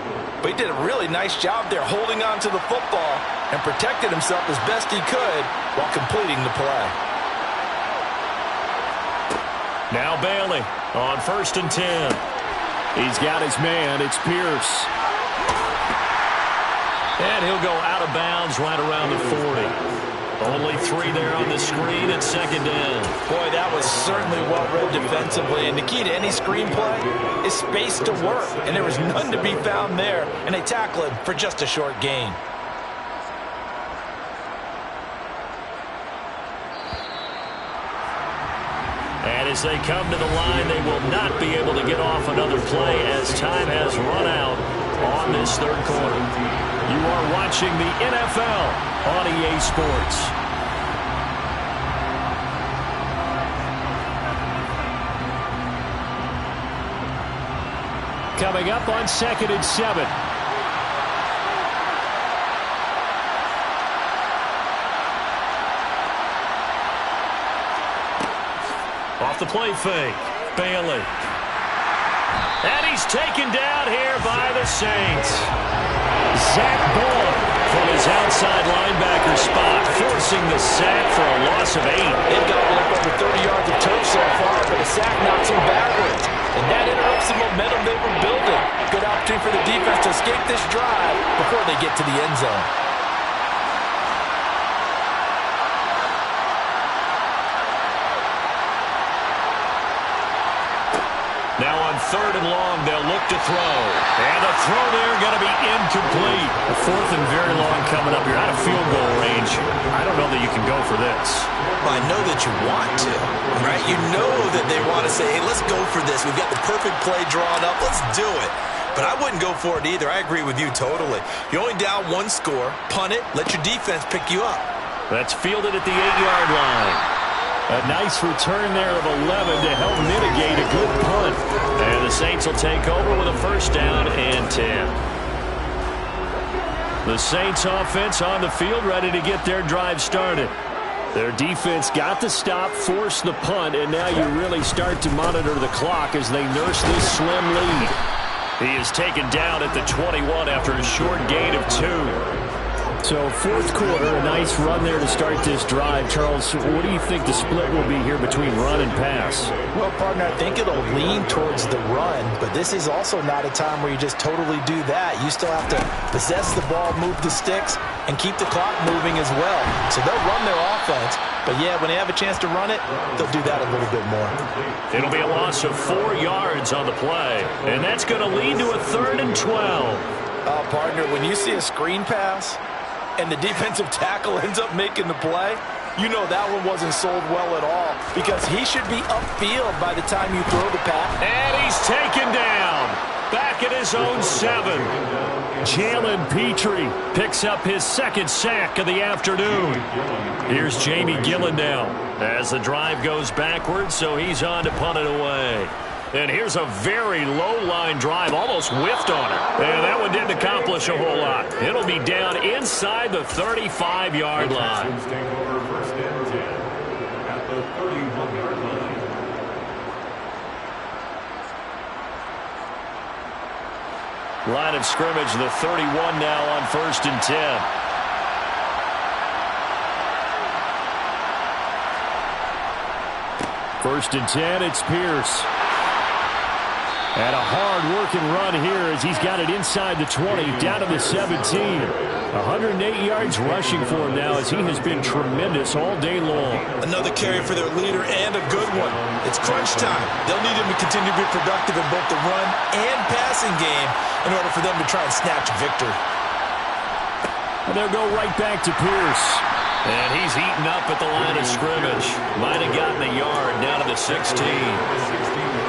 S3: But he did a really nice job there holding on to the football and protected himself as best he could while completing the play.
S2: Now Bailey on 1st and 10.
S1: He's got his man. It's Pierce.
S2: And he'll go out of bounds right around the 40. Only 3 there on the screen at second down.
S3: Boy, that was certainly well read defensively. And the key to any screenplay is space to work. And there was none to be found there. And they tackle him for just a short gain.
S2: And as they come to the line, they will not be able to get off another play as time has run out on this third quarter.
S1: You are watching the NFL on EA Sports. Coming up on 2nd and 7.
S2: Off the play fake, Bailey. And he's taken down here by the Saints.
S1: Zach Ball from his outside
S2: inside linebacker spot, forcing the sack for a loss of 8.
S3: They've got over 30 yards of turf so far, but a sack knocks them backwards. And that interrupts the momentum they were building. Good opportunity for the defense to escape this drive before they get to the end zone.
S2: Now on 3rd and long, they'll look to throw. And the throw there going to be incomplete.
S1: A 4th and very long coming up. You're out of field goal range. I don't know that you can go for this.
S3: Well, I know that you want to, right? You know that they want to say, hey, let's go for this. We've got the perfect play drawn up. Let's do it. But I wouldn't go for it either. I agree with you totally. You're only down 1 score. Punt it. Let your defense pick you up.
S2: That's fielded at the 8-yard line.
S1: A nice return there of 11 to help mitigate a good punt.
S2: And the Saints will take over with a 1st down and 10.
S1: The Saints offense on the field, ready to get their drive started. Their defense got the stop, forced the punt, and now you really start to monitor the clock as they nurse this slim lead.
S2: He is taken down at the 21 after a short gain of 2.
S1: So 4th quarter, a nice run there to start this drive. Charles, what do you think the split will be here between run and pass?
S3: Well, partner, I think it'll lean towards the run, but this is also not a time where you just totally do that. You still have to possess the ball, move the sticks, and keep the clock moving as well. So they'll run their offense, but yeah, when they have a chance to run it, they'll do that a little bit more.
S2: It'll be a loss of 4 yards on the play, and that's going to lead to a 3rd and 12.
S3: Partner, when you see a screen pass and the defensive tackle ends up making the play, you know that one wasn't sold well at all because he should be upfield by the time you throw the pass.
S2: And he's taken down. Back at his own 7.
S1: Jalen Petrie picks up his 2nd sack of the afternoon.
S2: Here's Jamie Gillandale as the drive goes backwards, so he's on to punt it away. And here's a very low-line drive, almost whiffed on it. And that one didn't accomplish a whole lot. It'll be down inside the 35-yard line. Line of scrimmage, the 31 now on 1st and 10.
S1: First and 10, it's Pierce. And a hard-working run here as he's got it inside the 20, down to the 17. 108 yards rushing for him now as he has been tremendous all day long.
S3: Another carry for their leader and a good one. It's crunch time. They'll need him to continue to be productive in both the run and passing game in order for them to try and snatch a victory.
S1: And they'll go right back to Pierce.
S2: And he's eaten up at the line of scrimmage. Might have gotten a yard down to the 16.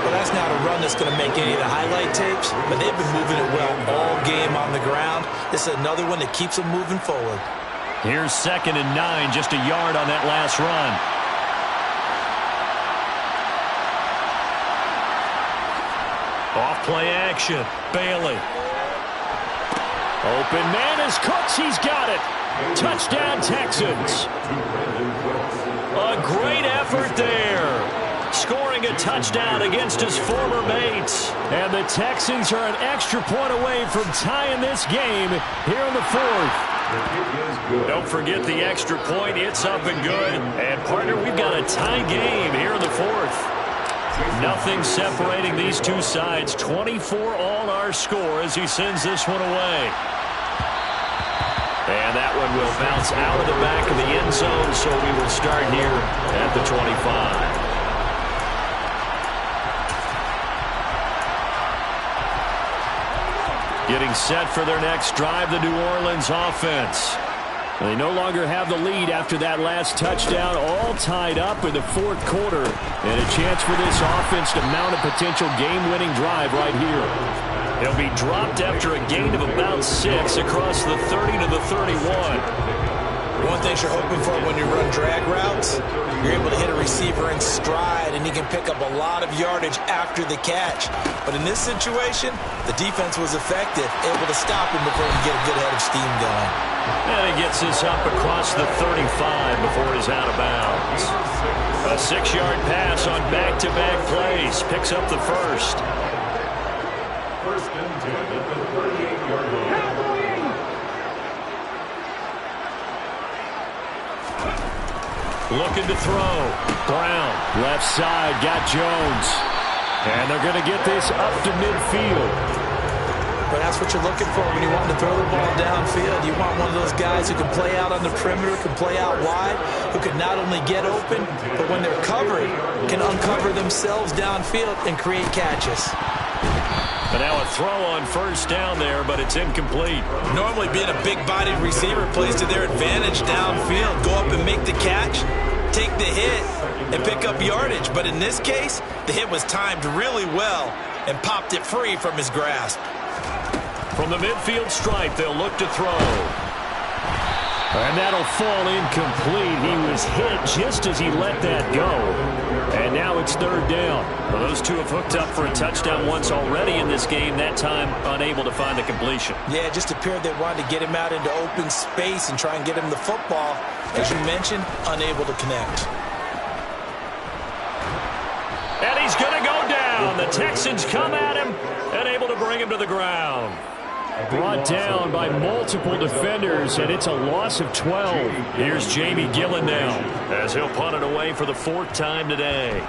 S3: Well, that's not a run that's going to make any of the highlight tapes, but they've been moving it well all game on the ground. This is another one that keeps them moving forward.
S1: Here's 2nd and 9, just a yard on that last run.
S2: Off play action. Bailey.
S1: Open man is Cooks. He's got it. Touchdown, Texans.
S2: A great effort there. Scoring a touchdown against his former mates.
S1: And the Texans are an extra point away from tying this game here in the 4th.
S2: Don't forget the extra point. It's up and good. And, partner, we've got a tie game here in the 4th.
S1: Nothing separating these two sides. 24 all our score as he sends this one away.
S2: And that one will bounce out of the back of the end zone, so we will start here at the 25.
S1: Getting set for their next drive, the New Orleans offense. They no longer have the lead after that last touchdown, all tied up in the 4th quarter. And a chance for this offense to mount a potential game-winning drive right here.
S2: He'll be dropped after a gain of about 6 across the 30 to the 31.
S3: One thing you're hoping for when you run drag routes, you're able to hit a receiver in stride, and he can pick up a lot of yardage after the catch. But in this situation, the defense was effective, able to stop him before he get a good head of steam going.
S2: And he gets this up across the 35 before he's out of bounds. A 6-yard pass on back-to-back plays. Picks up the first.
S4: First and 10 at the 38-yard line.
S2: Looking to throw. Brown.
S1: Left side, got Jones. And they're going to get this up to midfield.
S3: But that's what you're looking for when you want to throw the ball downfield. You want one of those guys who can play out on the perimeter, can play out wide, who can not only get open, but when they're covered, can uncover themselves downfield and create catches.
S2: But now a throw on first down there, but it's incomplete.
S3: Normally being a big-bodied receiver plays to their advantage downfield. Go up and make the catch, take the hit, and pick up yardage. But in this case, the hit was timed really well and popped it free from his grasp.
S2: From the midfield stripe, they'll look to throw.
S1: And that'll fall incomplete. He was hit just as he let that go. And now it's third down.
S2: Well, those two have hooked up for a touchdown once already in this game, that time unable to find the completion.
S3: Yeah, it just appeared they wanted to get him out into open space and try and get him the football. As you mentioned, unable to connect.
S2: And he's going to go down. The Texans come at him and able to bring him to the ground.
S1: Brought down by multiple defenders, and it's a loss of 12.
S2: Here's Jamie Gillen now, as he'll punt it away for the fourth time today.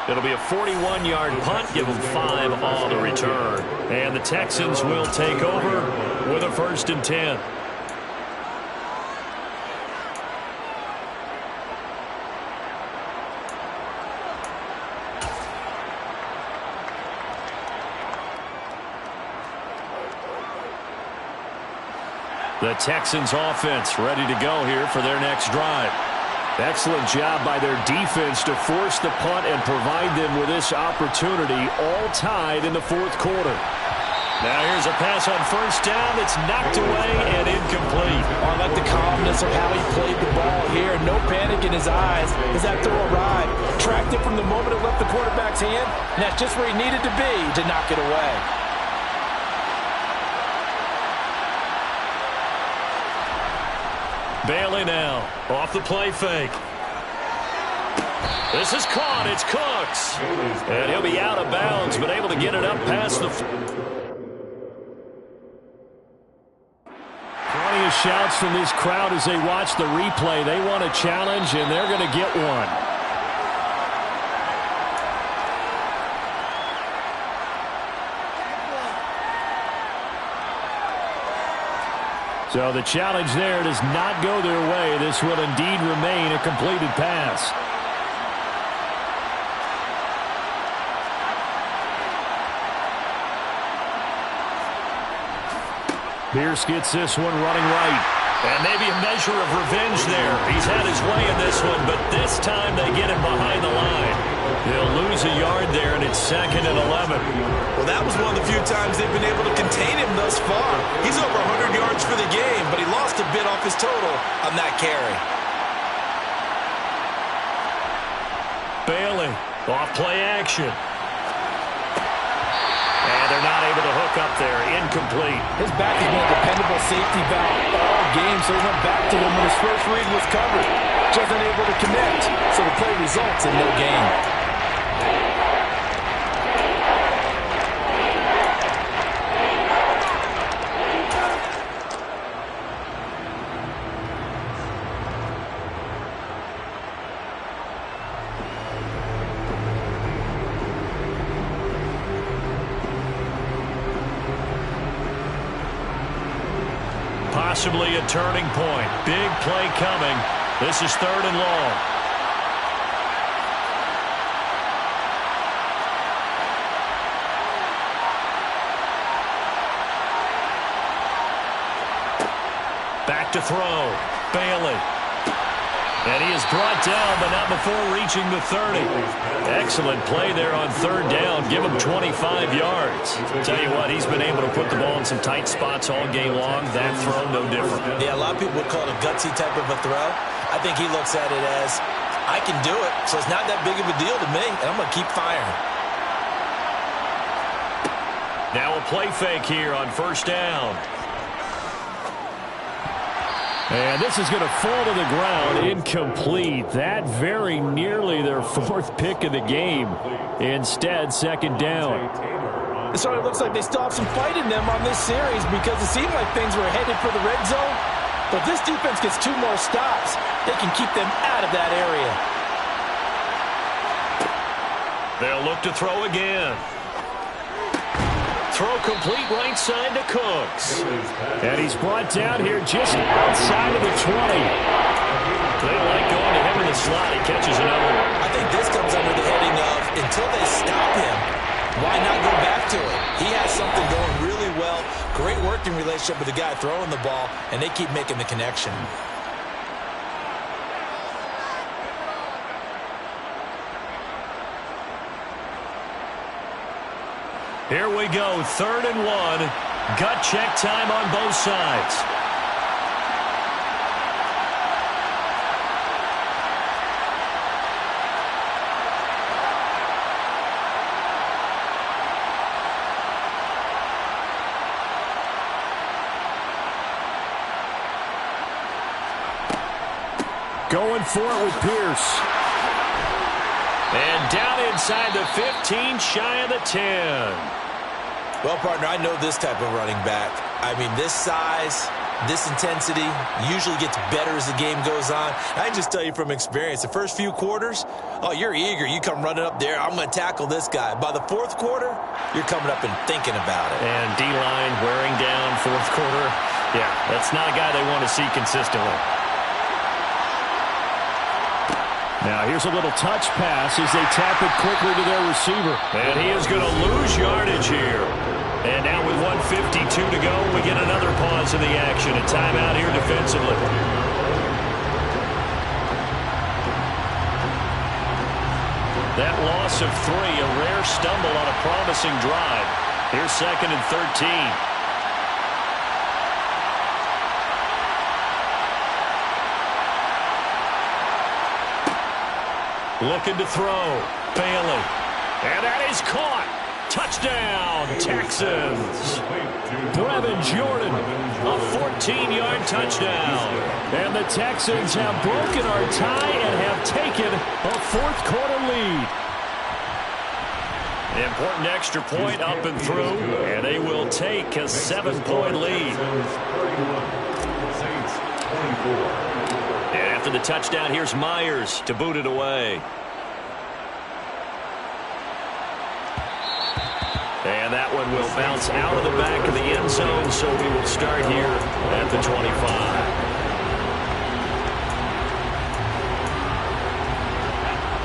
S2: It'll be a 41-yard punt, give them 5 on the return. And the Texans will take over with a 1st and 10. The Texans offense ready to go here for their next drive.
S1: Excellent job by their defense to force the punt and provide them with this opportunity, all tied in the fourth quarter.
S2: Now here's a pass on first down that's knocked away and incomplete.
S3: I like the calmness of how he played the ball here. No panic in his eyes as that throw arrived. Tracked it from the moment it left the quarterback's hand, and that's just where he needed to be to knock it away.
S2: Bailey now, off the play fake. This is caught, it's Cooks. And he'll be out of bounds, but able to get it up past the...
S1: Plenty of shouts from this crowd as they watch the replay. They want a challenge, and they're going to get one. So the challenge there does not go their way. This will indeed remain a completed pass. Pierce gets this one running right.
S2: And maybe a measure of revenge there. He's had his way in this one, but this time they get him behind the line. They'll lose a yard there, and it's 2nd and 11.
S3: Well, that was one of the few times they've been able to contain him thus far. He's over 100 yards for the game, but he lost a bit off his total on that carry.
S2: Bailey, off play action. And they're not able to hook up there. Incomplete.
S3: His back has been a dependable safety valve all game, so he went back to him when his first read was covered. Just unable to connect, so the play results in no gain.
S2: Possibly a turning point. Big play coming. This is 3rd and long. Back to throw. Bailey. And he is brought down, but not before reaching the 30. Excellent play there on 3rd down. Give him 25 yards. Tell you what, he's been able to put the ball in some tight spots all game long. That throw, no different.
S3: Yeah, a lot of people would call it a gutsy type of a throw. I think he looks at it as, I can do it, so it's not that big of a deal to me, and I'm going to keep firing.
S2: Now a play fake here on 1st down.
S1: And this is going to fall to the ground. Incomplete. That very nearly their 4th pick of the game. Instead, 2nd down.
S3: It sort of looks like they still have some fight in them on this series because it seemed like things were headed for the red zone. But this defense gets 2 more stops. They can keep them out of that area.
S2: They'll look to throw again. Throw complete right side to Cooks.
S1: And he's brought down here just outside of the 20.
S2: They like going to him in the slot. He catches another one.
S3: I think this comes under the heading of, until they stop him, why not go back to it? He has something going really well. Great working relationship with the guy throwing the ball, and they keep making the connection.
S2: Here we go, 3rd and 1. Gut check time on both sides.
S1: Going for it with Pierce.
S2: And down inside the 15, shy of the 10.
S3: Well, partner, I know this type of running back. I mean, this size, this intensity usually gets better as the game goes on. I can just tell you from experience, the first few quarters, oh, you're eager. You come running up there, I'm going to tackle this guy. By the 4th quarter, you're coming up and thinking about it.
S2: And D-line wearing down 4th quarter. Yeah, that's not a guy they want to see consistently.
S1: Now here's a little touch pass as they tap it quickly to their receiver.
S2: And he is going to lose yardage here. And now with 1:52 to go, we get another pause in the action. A timeout here defensively. That loss of 3, a rare stumble on a promising drive. Here's 2nd and 13. Looking to throw. Bailey. And that is caught. Touchdown, Texans.
S1: Brevin Jordan,
S2: A 14-yard touchdown.
S1: and the Texans have broken our tie and have taken a 4th quarter lead.
S2: Important extra point up and through, and they will take a 7-point lead. And after the touchdown, here's Myers to boot it away. And that one will bounce out of the back of the end zone, so we will start here at the 25.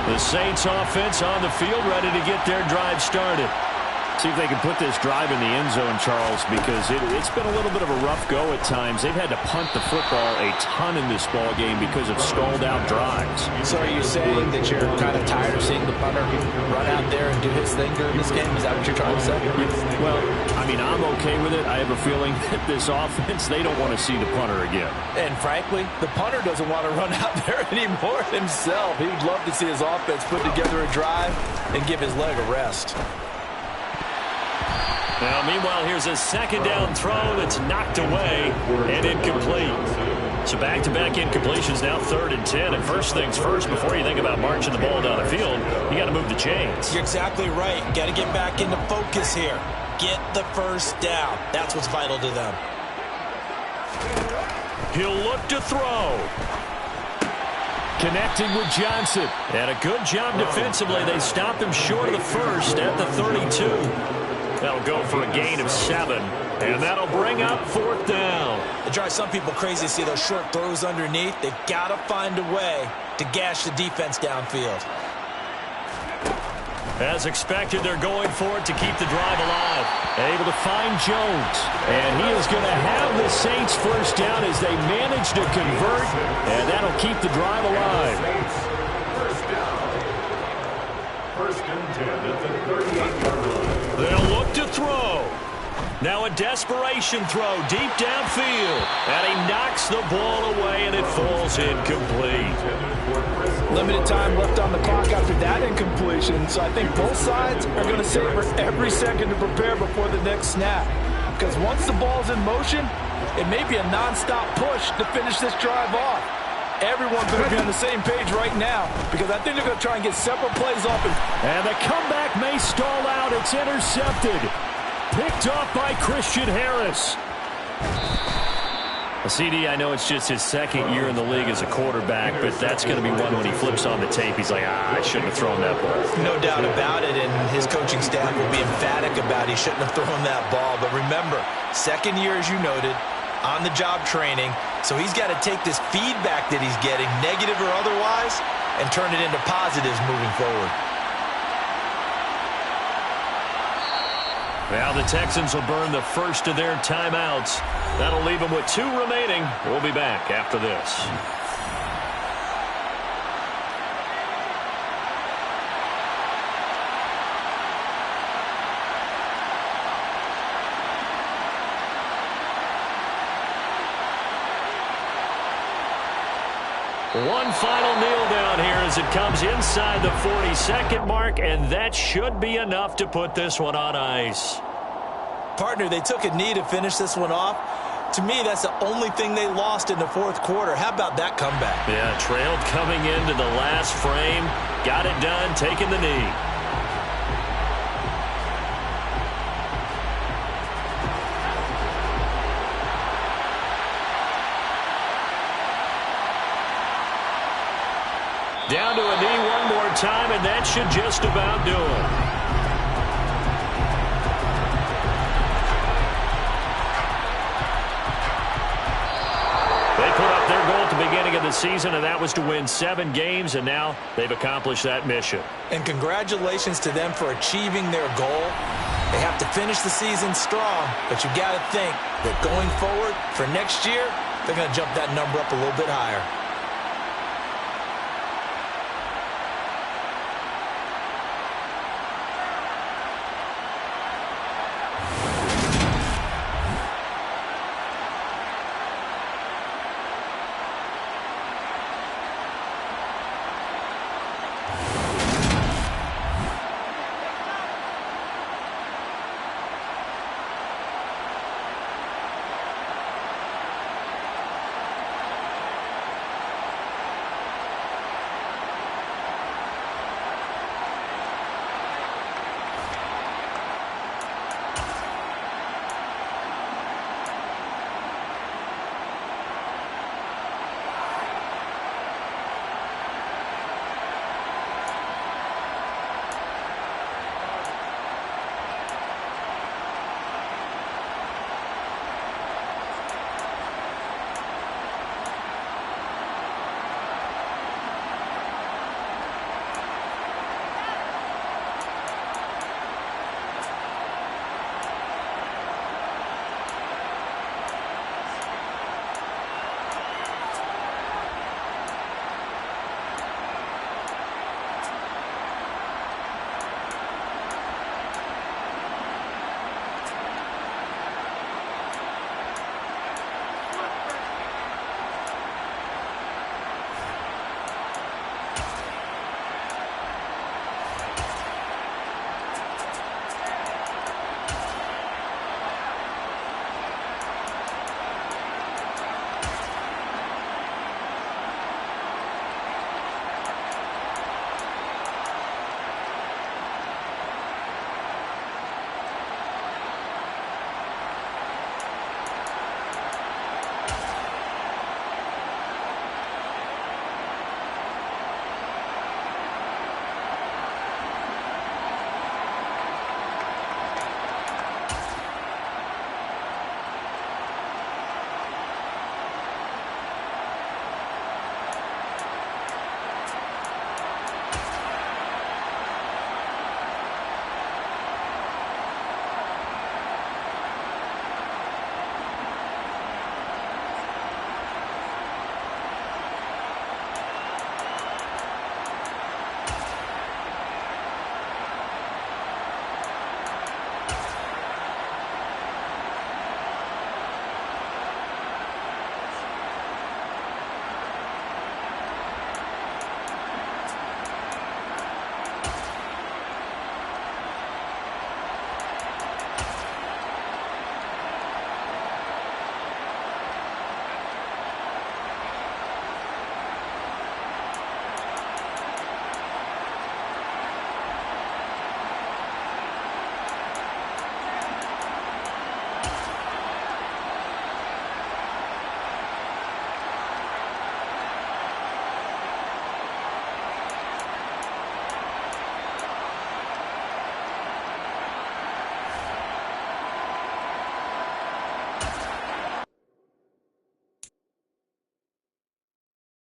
S2: The Saints offense on the field, ready to get their drive started.
S1: See if they can put this drive in the end zone, Charles, because it's been a little bit of a rough go at times. They've had to punt the football a ton in this ball game because of stalled-out drives.
S3: So are you saying that you're kind of tired of seeing the punter run out there and do his thing during this game? Is that what you're trying to say?
S1: Well, I mean, I'm okay with it. I have a feeling that this offense, they don't want to see the punter again.
S3: And frankly, the punter doesn't want to run out there anymore himself. He would love to see his offense put together a drive and give his leg a rest.
S2: Now, meanwhile, here's a 2nd down throw that's knocked away and incomplete. So back-to-back incompletions, now 3rd and 10. And first things first, before you think about marching the ball down the field, you got to move the chains.
S3: You're exactly right. Got to get back into focus here. Get the first down. That's what's vital to them.
S2: He'll look to throw.
S1: Connecting with Johnson.
S2: And a good job defensively. They stop him short of the first at the 32. That'll go for a gain of 7. And that'll bring up 4th down.
S3: It drives some people crazy to see those short throws underneath. They've got to find a way to gash the defense downfield.
S2: As expected, they're going for it to keep the drive alive.
S1: Able to find Jones. And he is going to have the Saints first down as they manage to convert. And that'll keep the drive alive.
S4: First and 10 at the 38-yard line.
S2: They'll look to throw. Now a desperation throw deep downfield. And he knocks the ball away, and it falls incomplete.
S3: Limited time left on the clock after that incompletion, so I think both sides are going to savor every second to prepare before the next snap. Because once the ball's in motion, it may be a nonstop push to finish this drive off. Everyone's going to be on the same page right now because I think they're going to try and get several plays off.
S1: And the comeback may stall out. It's intercepted. Picked off by Christian Harris.
S2: CD, I know it's just his second year in the league as a quarterback, but that's going to be one when he flips on the tape. He's like, I shouldn't have thrown that ball.
S3: No doubt about it, and his coaching staff will be emphatic about he shouldn't have thrown that ball. But remember, second year, as you noted, on-the-job training, so he's got to take this feedback that he's getting, negative or otherwise, and turn it into positives moving forward.
S2: Now the Texans will burn the first of their timeouts. That'll leave them with 2 remaining. We'll be back after this. One final kneel down here as it comes inside the 40-second mark, and that should be enough to put this one on ice.
S3: Partner, they took a knee to finish this one off. To me, that's the only thing they lost in the fourth quarter. How about that comeback?
S2: Yeah, trailed coming into the last frame. Got it done, taking the knee. Down to a knee one more time, and that should just about do it. They put up their goal at the beginning of the season, and that was to win 7 games, and now they've accomplished that mission.
S3: And congratulations to them for achieving their goal. They have to finish the season strong, but you got to think that going forward for next year, they're going to jump that number up a little bit higher.